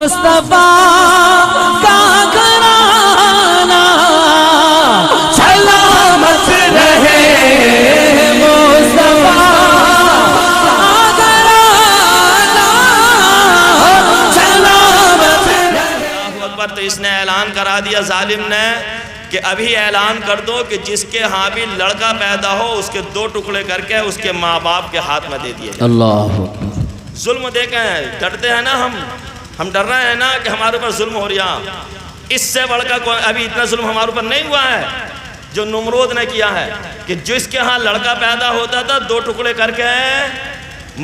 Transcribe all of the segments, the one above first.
مصطفیٰ کا گھرانہ سلامت رہے، مصطفیٰ کا گھرانہ سلامت رہے۔ اللہ اکبر۔ تو اس نے اعلان کرا دیا ظالم نے کہ ابھی اعلان کر دو کہ جس کے ہاں بھی لڑکا پیدا ہو اس کے 2 ٹکڑے کر کے اس کے ماں باپ کے ہاتھ میں دے دیے جائیں۔ اللہ اکبر۔ ظلم دیکھیں، ڈرتے ہیں نا ہم ڈر رہے ہیں نا کہ ہمارے اوپر ظلم ہو رہا، اس سے بڑھ کر ابھی اتنا ظلم ہمارے اوپر نہیں ہوا ہے جو نمرود نے کیا ہے کہ جس کے ہاں لڑکا پیدا ہوتا تھا 2 ٹکڑے کر کے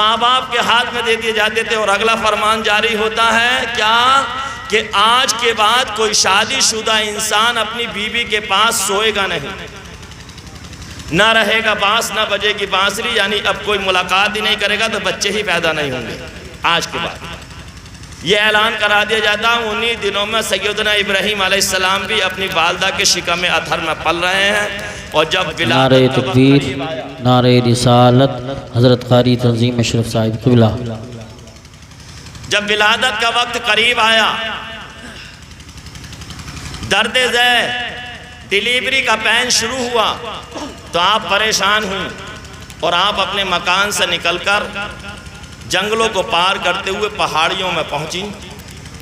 ماں باپ کے ہاتھ میں دے دیے جاتے تھے۔ اور اگلا فرمان جاری ہوتا ہے کیا کہ آج کے بعد کوئی شادی شدہ انسان اپنی بیوی کے پاس سوئے گا نہیں، نہ رہے گا بانس نہ بجے گی بانسری، یعنی اب کوئی ملاقات ہی نہیں کرے گا تو بچے ہی پیدا نہیں ہوں گے آج کے بعد۔ یہ اعلان کرا دیا جاتا ہے۔ انہی دنوں میں سیدنا ابراہیم علیہ السلام بھی اپنی والدہ کے شکم اطہر میں پل رہے ہیں، اور جب نعرہ تکبیر، نعرہ رسالت، حضرت قاری تنظیم اشرف صاحب قبلہ، جب ولادت کا وقت قریب آیا، درد ذہ ڈیلیوری کا پین شروع ہوا، تو آپ پریشان ہوئیں اور آپ اپنے مکان سے نکل کر جنگلوں کو پار کرتے ہوئے پہاڑیوں میں پہنچیں،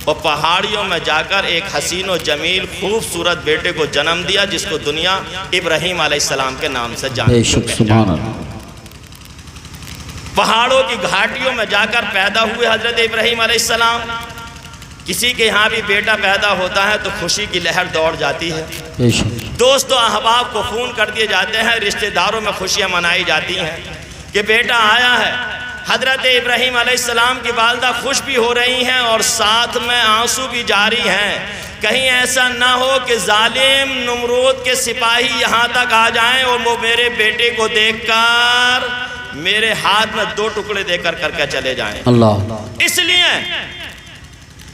اور پہاڑیوں میں جا کر ایک حسین و جمیل خوبصورت بیٹے کو جنم دیا جس کو دنیا ابراہیم علیہ السلام کے نام سے بے شک سبحان اللہ۔ پہاڑوں کی گھاٹیوں میں جا کر پیدا ہوئے حضرت ابراہیم علیہ السلام۔ کسی کے یہاں بھی بیٹا پیدا ہوتا ہے تو خوشی کی لہر دوڑ جاتی ہے، بے شک دوست و احباب کو فون کر دیے جاتے ہیں، رشتہ داروں میں خوشیاں منائی جاتی ہیں کہ بیٹا آیا ہے۔ حضرت ابراہیم علیہ السلام کی والدہ خوش بھی ہو رہی ہیں اور ساتھ میں آنسو بھی جاری ہیں، کہیں ایسا نہ ہو کہ ظالم نمرود کے سپاہی یہاں تک آ جائیں اور وہ میرے بیٹے کو دیکھ کر میرے ہاتھ میں 2 ٹکڑے دے کر کے چلے جائیں۔ اللہ اس لیے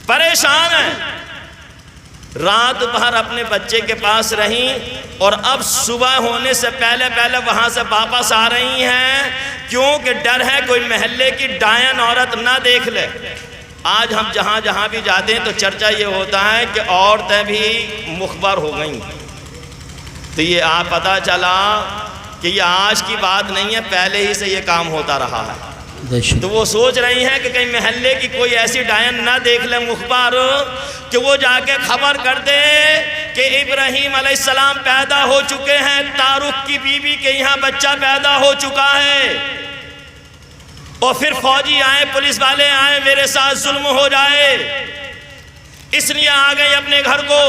پریشان ہیں، رات بھر اپنے بچے کے پاس رہیں اور اب صبح ہونے سے پہلے وہاں سے واپس آ رہی ہیں، کیونکہ ڈر ہے کوئی محلے کی ڈائن عورت نہ دیکھ لے۔ آج ہم جہاں بھی جاتے ہیں تو چرچا یہ ہوتا ہے کہ عورتیں بھی مخبر ہو گئیں، تو یہ آپ پتہ چلا کہ یہ آج کی بات نہیں ہے، پہلے ہی سے یہ کام ہوتا رہا ہے۔ تو وہ سوچ رہی ہیں کہ کہیں محلے کی کوئی ایسی ڈائن نہ دیکھ لے مخبر کہ وہ جا کے خبر کر دے کہ ابراہیم علیہ السلام پیدا ہو چکے ہیں، تارک کی بیوی کے یہاں بچہ پیدا ہو چکا ہے، اور پھر فوجی آئے، پولیس والے آئے، میرے ساتھ ظلم ہو جائے۔ اس لیے آ گئی اپنے گھر کو۔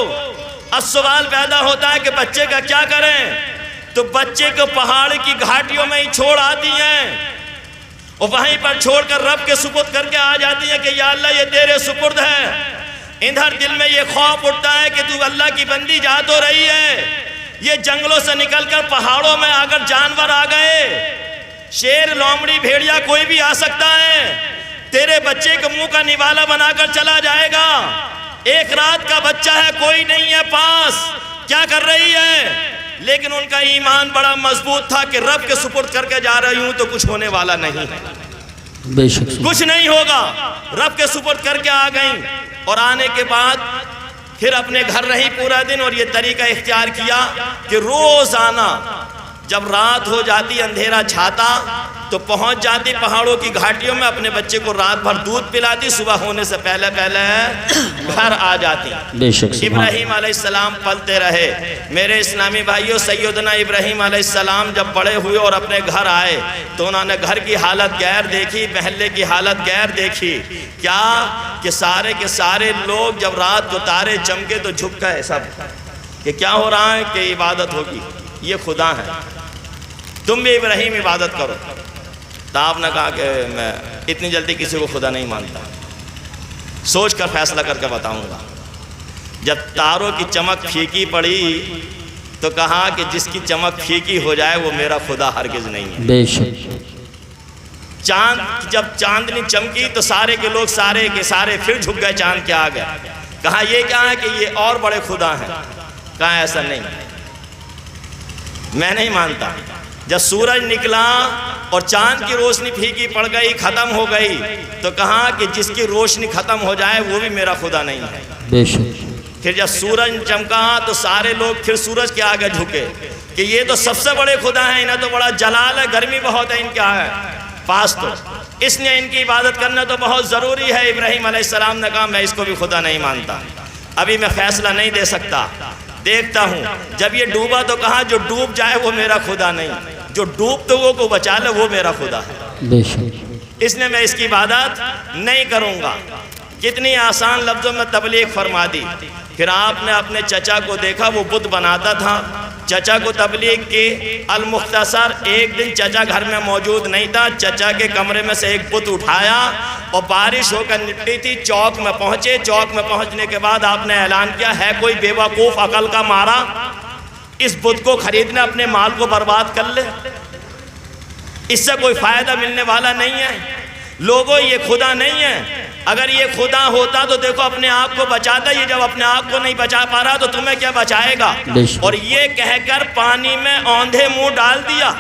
اب سوال پیدا ہوتا ہے کہ بچے کا کیا کریں؟ تو بچے کو پہاڑ کی گھاٹیوں میں ہی چھوڑ آتی ہیں، اور وہیں پر چھوڑ کر رب کے سپرد کر کے آ جاتی ہیں کہ یا اللہ یہ تیرے سپرد ہے۔ ادھر دل میں یہ خوف اٹھتا ہے کہ تو اللہ کی بندی جا تو رہی ہے، یہ جنگلوں سے نکل کر پہاڑوں میں اگر جانور آ گئے، شیر، لومڑی، بھیڑیا کوئی بھی آ سکتا ہے، تیرے بچے کو منہ کا نوالا بنا کر چلا جائے گا۔ 1 رات کا بچہ ہے، کوئی نہیں ہے پاس، کیا کر رہی ہے؟ لیکن ان کا ایمان بڑا مضبوط تھا کہ رب کے سپرد کر کے جا رہی ہوں تو کچھ ہونے والا نہیں ہے، بے شک کچھ نہیں ہوگا۔ رب کے سپرد کر کے آ گئیں، اور آنے کے بعد پھر اپنے گھر رہی پورا دن، اور یہ طریقہ اختیار کیا کہ روزانہ جب رات ہو جاتی، اندھیرا چھاتا، تو پہنچ جاتی پہاڑوں کی گھاٹیوں میں، اپنے بچے کو رات بھر دودھ پلاتی، صبح ہونے سے پہلے گھر آ جاتی۔ بے شک ابراہیم علیہ السلام پلتے رہے۔ میرے اسلامی بھائیوں، سیدنا ابراہیم علیہ السلام جب بڑے ہوئے اور اپنے گھر آئے تو انہوں نے گھر کی حالت غیر دیکھی، محلے کی حالت غیر دیکھی۔ کیا کہ سارے کے سارے لوگ جب رات کو تارے چمکے تو جھک گئے سب کہ کیا ہو رہا ہے، کہ عبادت ہوگی، یہ خدا ہے، تم بھی ابراہیم عبادت کرو۔ تو آپ نے کہا کہ میں اتنی جلدی کسی کو خدا نہیں مانتا، سوچ کر فیصلہ کر کے بتاؤں گا۔ جب تاروں کی چمک پھیکی پڑی تو کہا کہ جس کی چمک پھیکی ہو جائے وہ میرا خدا ہرگز نہیں ہے۔ بے شک جب چاندنی چمکی تو سارے کے لوگ سارے کے سارے پھر جھک گئے چاند کے آگے۔ کہا یہ کیا ہے کہ یہ اور بڑے خدا ہیں؟ کہا ایسا نہیں، میں نہیں مانتا، جب سورج نکلا اور چاند کی روشنی پھیکی پڑ گئی، ختم ہو گئی، تو کہا کہ جس کی روشنی ختم ہو جائے وہ بھی میرا خدا نہیں ہے۔ بے شک۔ پھر جب سورج چمکا تو سارے لوگ پھر سورج کے آگے جھکے کہ یہ تو سب سے بڑے خدا ہیں، انہیں تو بڑا جلال ہے، گرمی بہت ہے ان کے پاس، تو اس نے ان کی عبادت کرنا تو بہت ضروری ہے۔ ابراہیم علیہ السلام نے کہا میں اس کو بھی خدا نہیں مانتا، ابھی میں فیصلہ نہیں دے سکتا، دیکھتا ہوں۔ جب یہ ڈوبا تو کہا جو ڈوب جائے وہ میرا خدا نہیں، جو ڈوب تو وہ کو بچا لے وہ میرا خدا ہے۔ بے شک۔ اس نے میں اس کی عبادت نہیں کروں گا۔ کتنی آسان لفظوں میں تبلیغ فرما دی۔ پھر آپ نے اپنے چچا کو دیکھا، وہ بت بناتا تھا، چچا کو تبلیغ کی۔ المختصر ایک دن چچا گھر میں موجود نہیں تھا، چچا کے کمرے میں سے ایک بت اٹھایا اور بارش ہو کر نکلی تھی، چوک میں پہنچے۔ چوک میں پہنچنے کے بعد آپ نے اعلان کیا ہے کوئی بے وقوف عقل کا مارا اس بت کو خریدنے اپنے مال کو برباد کر لے، اس سے کوئی فائدہ ملنے والا نہیں ہے۔ لوگوں یہ خدا نہیں ہے، اگر یہ خدا ہوتا تو دیکھو اپنے آپ کو بچاتا، یہ جب اپنے آپ کو نہیں بچا پا رہا تو تمہیں کیا بچائے گا؟ اور یہ کہہ کر پانی میں اوندھے منہ ڈال دیا،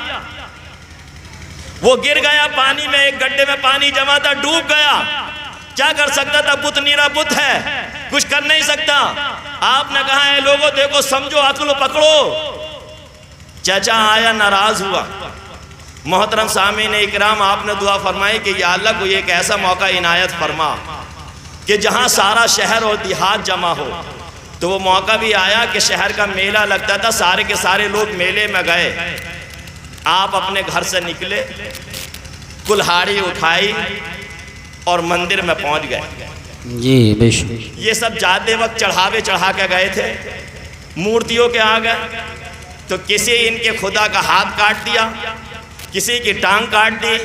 وہ گر گیا پانی میں، ایک گڈھے میں پانی جمع تھا، ڈوب گیا۔ کیا کر سکتا تھا؟ بت نیرا بت ہے، کچھ کر نہیں سکتا۔ آپ نے کہا ہے لوگوں دیکھو سمجھو عقل پکڑو۔ چچا آیا، ناراض ہوا۔ محترم سامعین اکرام، آپ نے دعا فرمائی کہ یا اللہ کوئی ایک ایسا موقع عنایت فرما کہ جہاں سارا شہر اور دیہات جمع ہو۔ تو وہ موقع بھی آیا کہ شہر کا میلہ لگتا تھا، سارے کے سارے لوگ میلے میں گئے۔ آپ اپنے گھر سے نکلے، کلہاڑی اٹھائی اور مندر میں پہنچ گئے۔ جی بے شک۔ یہ سب جاتے وقت چڑھاوے چڑھا کے گئے تھے مورتیوں کے آگے، تو کسی ان کے خدا کا ہاتھ کاٹ دیا، کسی کی ٹانگ کاٹ دی،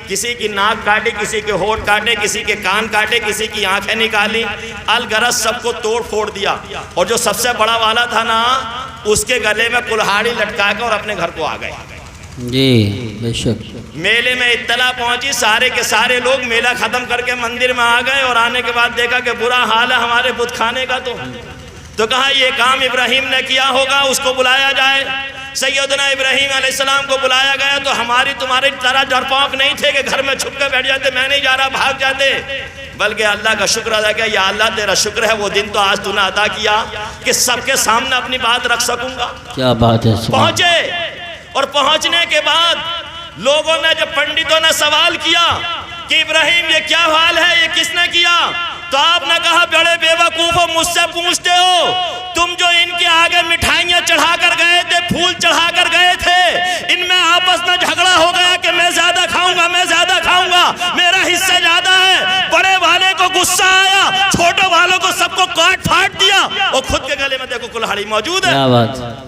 کسی کی ناک کاٹی، کسی کے ہونٹ کاٹے، کسی کے کان کاٹے، کسی کی آنکھیں نکالی، الغرض سب کو توڑ پھوڑ دیا۔ اور جو سب سے بڑا والا تھا نا، اس کے گلے میں کلہاڑی لٹکا کے اور اپنے گھر کو آ گئے۔ جی بے شک۔ میلے میں اطلاع پہنچی، سارے کے سارے لوگ میلہ ختم کر کے مندر میں آ گئے، اور آنے کے بعد دیکھا کہ برا حال ہے ہمارے بت کھانے کا۔ تو کہا یہ کام ابراہیم نے کیا ہوگا، اس کو بلایا جائے۔ سیدنا ابراہیم علیہ السلام کو بلایا گیا تو ہماری تمہاری طرح ڈرپوک نہیں تھے کہ گھر میں چھپ کے بیٹھ جاتے، میں نہیں جا رہا، بھاگ جاتے، بلکہ اللہ کا شکر ادا کیا، یا اللہ تیرا شکر ہے وہ دن تو آج تو نے عطا کیا کہ سب کے سامنے اپنی بات رکھ سکوں گا۔ کیا بات ہے۔ پہنچے، اور پہنچنے کے بعد لوگوں نے، جب پنڈتوں نے سوال کیا کہ ابراہیم یہ کیا حال ہے، یہ کس نے کیا، تو آپ نے کہا بڑے بے وقوف ہو، مجھ سے پوچھتے ہو، تم جو ان کے آگے مٹھائیاں چڑھا کر گئے تھے، پھول چڑھا کر گئے تھے، ان میں آپس میں جھگڑا ہو گیا کہ میں زیادہ کھاؤں گا، میں زیادہ کھاؤں گا، میرا حصہ زیادہ ہے۔ بڑے والے کو غصہ آیا، چھوٹے والوں کو سب کو کاٹ پھاٹ دیا، اور خود کے گلے میں دیکھو کلہاڑی موجود ہے۔ کیا بات۔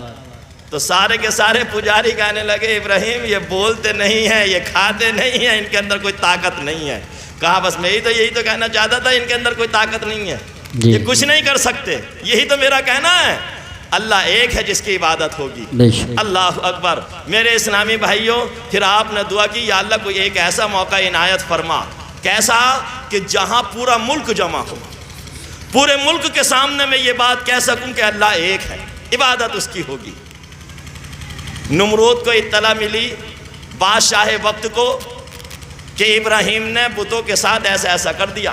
تو سارے کے سارے پجاری کہنے لگے ابراہیم یہ بولتے نہیں ہیں، یہ کھاتے نہیں ہیں، ان کے اندر کوئی طاقت نہیں ہے۔ کہا بس میں یہی تو کہنا چاہتا تھا، ان کے اندر کوئی طاقت نہیں ہے، یہ کچھ نہیں کر سکتے، یہی تو میرا کہنا ہے۔ اللہ ایک ہے جس کی عبادت ہوگی۔ اللہ اکبر۔ میرے اسلامی بھائیوں، پھر آپ نے دعا کی یا اللہ کوئی ایک ایسا موقع عنایت فرما، کیسا کہ جہاں پورا ملک جمع ہو، پورے ملک کے سامنے میں یہ بات کہہ سکوں کہ اللہ ایک ہے، عبادت اس کی ہوگی۔ نمرود کو اطلاع ملی، بادشاہ وقت کو، کہ ابراہیم نے بتوں کے ساتھ ایسا ایسا کر دیا،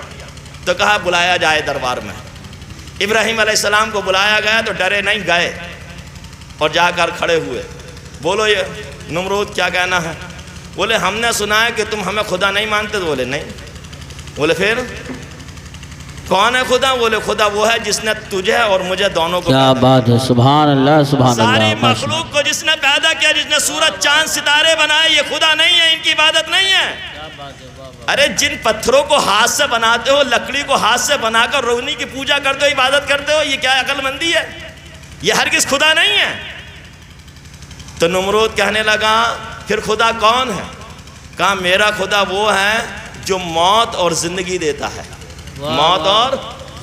تو کہا بلایا جائے دربار میں۔ ابراہیم علیہ السلام کو بلایا گیا تو ڈرے نہیں، گئے اور جا کر کھڑے ہوئے۔ بولو یہ نمرود کیا کہنا ہے؟ بولے ہم نے سنا ہے کہ تم ہمیں خدا نہیں مانتے۔ تو بولے نہیں۔ بولے پھر کون ہے خدا؟ بولے خدا وہ ہے جس نے تجھے اور مجھے دونوں کو، کیا بات ہے، سبحان اللہ سبحان اللہ، ساری مخلوق کو جس نے پیدا کیا، جس نے سورج چاند ستارے بنائے، یہ خدا نہیں ہے، ان کی عبادت نہیں ہے۔ ارے جن پتھروں کو ہاتھ سے بناتے ہو، لکڑی کو ہاتھ سے بنا کر روہنی کی پوجا کرتے ہو، عبادت کرتے ہو، یہ کیا عقل مندی ہے؟ یہ ہرگز خدا نہیں ہے۔ تو نمرود کہنے لگا پھر خدا کون ہے؟ کہا میرا خدا وہ ہے جو موت اور زندگی دیتا ہے، موت اور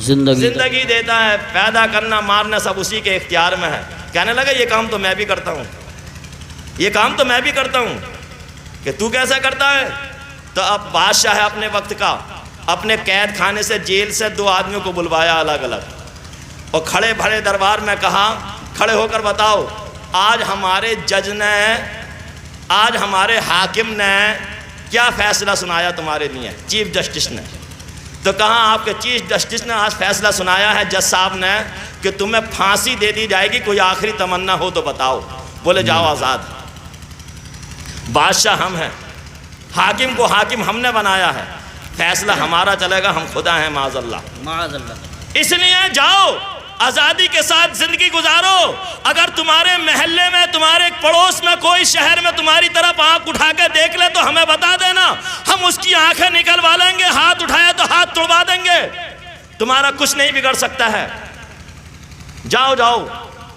زندگی دیتا ہے، پیدا کرنا مارنا سب اسی کے اختیار میں ہے۔ کہنے لگا یہ کام تو میں بھی کرتا ہوں، یہ کام تو میں بھی کرتا ہوں، کہ تو کیسا کرتا ہے؟ تو اب بادشاہ ہے اپنے وقت کا، اپنے قید خانے سے، جیل سے 2 آدمیوں کو بلوایا الگ الگ، اور کھڑے بھڑے دربار میں کہا کھڑے ہو کر بتاؤ آج ہمارے جج نے آج ہمارے حاکم نے کیا فیصلہ سنایا تمہارے لیے؟ چیف جسٹس نے تو کہاں آپ کے چیف جسٹس نے آج فیصلہ سنایا ہے جج صاحب نے کہ تمہیں پھانسی دے دی جائے گی، کوئی آخری تمنا ہو تو بتاؤ۔ بولے جاؤ آزاد۔ بادشاہ ہم ہیں، حاکم کو حاکم ہم نے بنایا ہے، فیصلہ ہمارا چلے گا، ہم خدا ہیں معاذ اللہ۔ معاذ اللہ۔ اس لیے جاؤ آزادی کے ساتھ زندگی گزارو۔ اگر تمہارے محلے میں، تمہارے پڑوس میں، کوئی شہر میں تمہاری طرف آنکھ اٹھا کے دیکھ لے تو ہمیں بتا دینا، ہم اس کی آنکھیں نکلوا لیں گے، ہاتھ اٹھایا تو ہاتھ توڑوا دیں گے، تمہارا کچھ نہیں بگڑ سکتا ہے۔ جاؤ جاؤ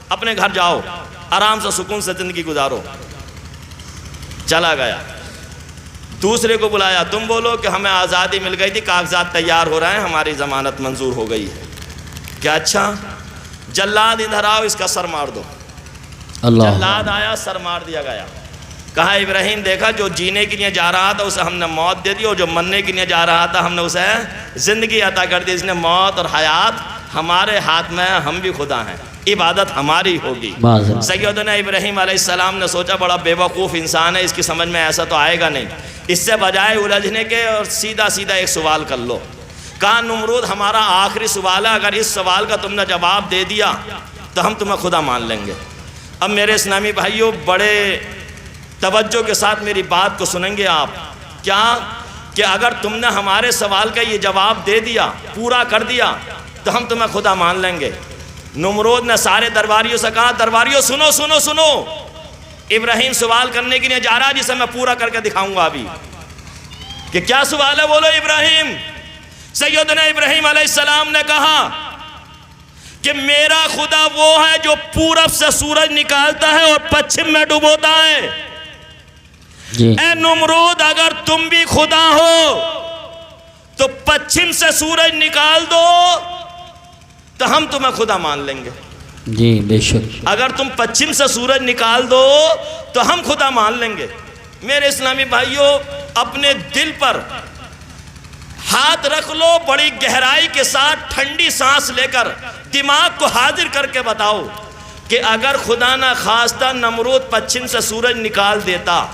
اپنے گھر جاؤ، آرام سے سکون سے زندگی گزارو۔ چلا گیا، دوسرے کو بلایا، تم بولو کہ ہمیں آزادی مل گئی تھی، کاغذات تیار ہو رہے ہیں، ہماری ضمانت منظور ہو گئی ہے۔ کیا اچھا؟ جلاد ادھر آؤ، اس کا سر مار دو۔ اللہ جلاد آیا، سر مار دیا گیا۔ کہا ابراہیم دیکھا جو جینے کے لیے جا رہا تھا اسے ہم نے موت دے دی، اور جو مرنے کے لیے جا رہا تھا ہم نے اسے زندگی عطا کر دی۔ اس نے موت اور حیات ہمارے ہاتھ میں ہے، ہم بھی خدا ہیں، عبادت ہماری ہوگی۔ سیدنا ابراہیم علیہ السلام نے سوچا بڑا بے وقوف انسان ہے، اس کی سمجھ میں ایسا تو آئے گا نہیں، اس سے بجائے الجھنے کے اور سیدھا سیدھا ایک سوال کر لو۔ کہا نمرود ہمارا آخری سوال ہے، اگر اس سوال کا تم نے جواب دے دیا تو ہم تمہیں خدا مان لیں گے۔ اب میرے اسلامی بھائیوں بڑے توجہ کے ساتھ میری بات کو سنیں گے آپ۔ کیا کہ اگر تم نے ہمارے سوال کا یہ جواب دے دیا، پورا کر دیا تو ہم تمہیں خدا مان لیں گے۔ نمرود نے سارے درباریوں سے کہا درباریوں سنو سنو سنو، ابراہیم سوال کرنے کے لیے جا رہا ہے جسے میں پورا کر کے دکھاؤں گا ابھی۔ کہ کیا سوال ہے؟ بولو ابراہیم۔ سیدنا ابراہیم علیہ السلام نے کہا کہ میرا خدا وہ ہے جو پورب سے سورج نکالتا ہے اور پچھم میں ڈبوتا ہے۔ اے نمرود اگر تم بھی خدا ہو تو پچھم سے سورج نکال دو تو ہم تمہیں خدا مان لیں گے۔ جی بے شک۔ اگر تم پچھم سے سورج نکال دو تو ہم خدا مان لیں گے۔ میرے اسلامی بھائیوں اپنے دل پر ہاتھ رکھ لو، بڑی گہرائی کے ساتھ ٹھنڈی سانس لے کر دماغ کو حاضر کر کے بتاؤ کہ اگر خدا نہ خواستہ نمرود پچھم سے سورج نکال دیتا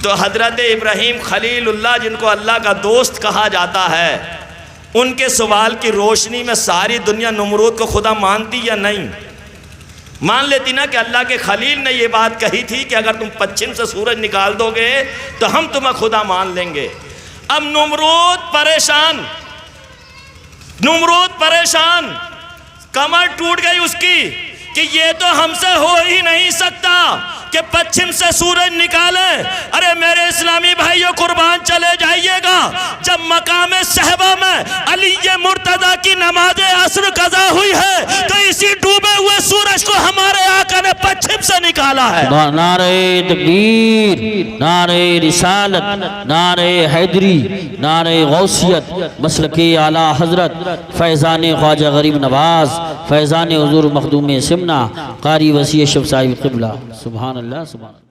تو حضرت ابراہیم خلیل اللہ جن کو اللہ کا دوست کہا جاتا ہے، ان کے سوال کی روشنی میں ساری دنیا نمرود کو خدا مانتی یا نہیں؟ مان لیتی نا کہ اللہ کے خلیل نے یہ بات کہی تھی کہ اگر تم پچھم سے سورج نکال دو گے تو ہم تمہیں خدا مان لیں گے۔ اب نمرود پریشان، کمر ٹوٹ گئی اس کی کہ یہ تو ہم سے ہو ہی نہیں سکتا کہ پچھم سے سورج نکالے۔ ارے میرے اسلامی بھائیوں قربان چلے جائیے گا، جب مقام صحبہ میں علی مرتضیٰ کی نماز عصر قضا ہوئی ہے تو اسی ڈوبے ہوئے سورج کو ہمارے آقا نے پچھم سے نکالا ہے۔ نعرہ تکبیر، نعرہ رسالت، نعرہ حیدری، نعرہ غوثیت، مسلک اعلیٰ حضرت فیضان خواجہ غریب نواز، فیضان حضور مخدوم سمنا، قاری وسیع شب صاحب قبلہ۔ سبحان اللہ سبحان اللہ۔